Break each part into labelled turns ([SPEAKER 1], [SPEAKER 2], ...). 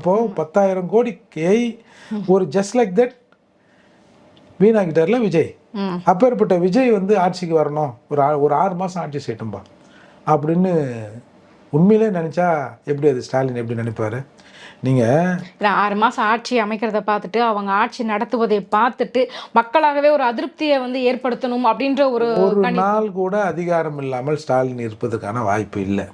[SPEAKER 1] இப்போது 10,000 கோடிக்கை ஒரு just like that வீணாக்கிட்டார்ல Vijay. அப்பேற்பட்ட விஜய் வந்து ஆட்சிக்கு வரணும், ஒரு 6 மாதம் ஆட்சி செய்யட்டும்பா அப்படின்னு உண்மையிலே நினச்சா எப்படி அது ஸ்டாலின் எப்படி நினைப்பாரு? நீங்கள்
[SPEAKER 2] 6 மாதம் ஆட்சி அமைக்கிறத பார்த்துட்டு அவங்க ஆட்சி நடத்துவதை பார்த்துட்டு மக்களாகவே ஒரு அதிருப்தியை வந்து ஏற்படுத்தணும் அப்படின்ற ஒரு
[SPEAKER 1] நாள் கூட அதிகாரம் இல்லாமல் ஸ்டாலின் இருப்பதற்கான வாய்ப்பு இல்லை.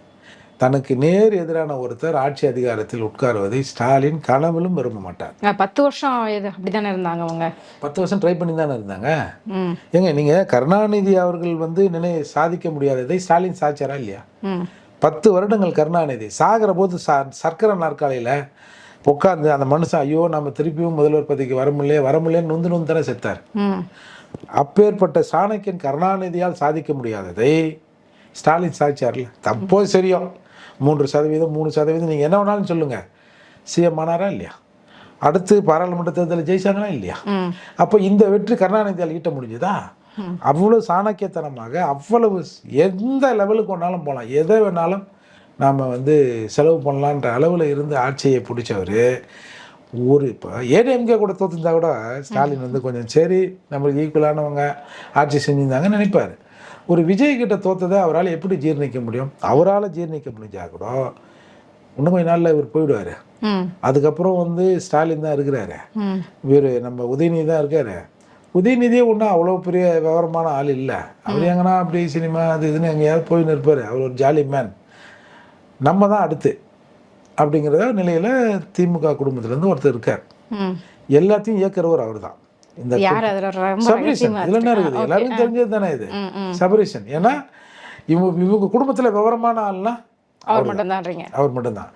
[SPEAKER 1] தனக்கு நேர் எதிரான ஒருத்தர் ஆட்சி அதிகாரத்தில் உட்காருவதை ஸ்டாலின் கனவிலும் விரும்ப மாட்டார்.
[SPEAKER 2] 10 வருஷம் அப்படிதானே இருந்தாங்க அவங்க.
[SPEAKER 1] 10 வருஷம் ட்ரை பண்ணி தானே இருந்தாங்க. ஏங்க நீங்கள் கருணாநிதி அவர்கள் வந்து சாதிக்க முடியாததை ஸ்டாலின் சாதிச்சாரா இல்லையா? 10 வருடங்கள் கருணாநிதி சாகிற போது சர்க்கரை நாற்காலியில் உட்காந்து அந்த மனுஷன் ஐயோ நம்ம திருப்பியும் முதல்வர் பதவிக்கு வரமுல்லையே நொந்து தானே செத்தார். அப்பேற்பட்ட சாணக்கியன் கருணாநிதியால் சாதிக்க முடியாததை ஸ்டாலின் சாதிச்சார்ல. தப்போ சரியோ 3%, 3% நீங்கள் என்ன வேணாலும் சொல்லுங்கள், சிஎம் ஆனாரா இல்லையா? அடுத்து பாராளுமன்ற தேர்தலில் ஜெயிச்சாங்களா இல்லையா? அப்போ இந்த வெற்றி கருணாநிதியால் ஈட்ட முடிஞ்சுதா? அவ்வளோ சாணக்கியத்தனமாக அவ்வளவு எந்த லெவலுக்கு வேணாலும் போகலாம், எதை வேணாலும் நாம் வந்து செலவு பண்ணலான்ற அளவில் இருந்து ஆட்சியை பிடிச்சவர். இப்போ ஏடிஎம்கே கூட தோற்றுருந்தா கூட ஸ்டாலின் வந்து கொஞ்சம் சரி நம்மளுக்கு ஈக்குவலானவங்க ஆட்சி செஞ்சுருந்தாங்கன்னு நினைப்பார். ஒரு விஜய் கிட்ட தோற்றதை அவரால் எப்படி ஜீர்ணிக்க முடியும்? அவரால் ஜீர்ணிக்க முடிஞ்சா கூட இன்னும் கொஞ்ச நாளில் இவர் போயிடுவார். அதுக்கப்புறம் வந்து ஸ்டாலின் தான் இருக்கிறாரு, இவர் நம்ம உதயநிதி தான் இருக்காரு. உதயநிதியே ஒன்றும் அவ்வளோ பெரிய விவரமான ஆள் இல்லை. அவர் எங்கன்னா அப்படி சினிமா அது இதுன்னு எங்கேயாவது போயின்னு இருப்பார். அவர் ஒரு ஜாலி மேன். நம்ம தான் அடுத்து அப்படிங்கிறத நிலையில் திமுக குடும்பத்திலேருந்து ஒருத்தர் இருக்கார். எல்லாத்தையும் இயக்குறவர் அவர் தான். இந்த சபரீஷன் இதில் என்ன இருக்குது? எல்லாருக்கும் தெரிஞ்சது தானே இது சபரீஷன். ஏன்னா இவங்க குடும்பத்தில் விவரமான ஆள்னா அவர் மட்டும்தான்.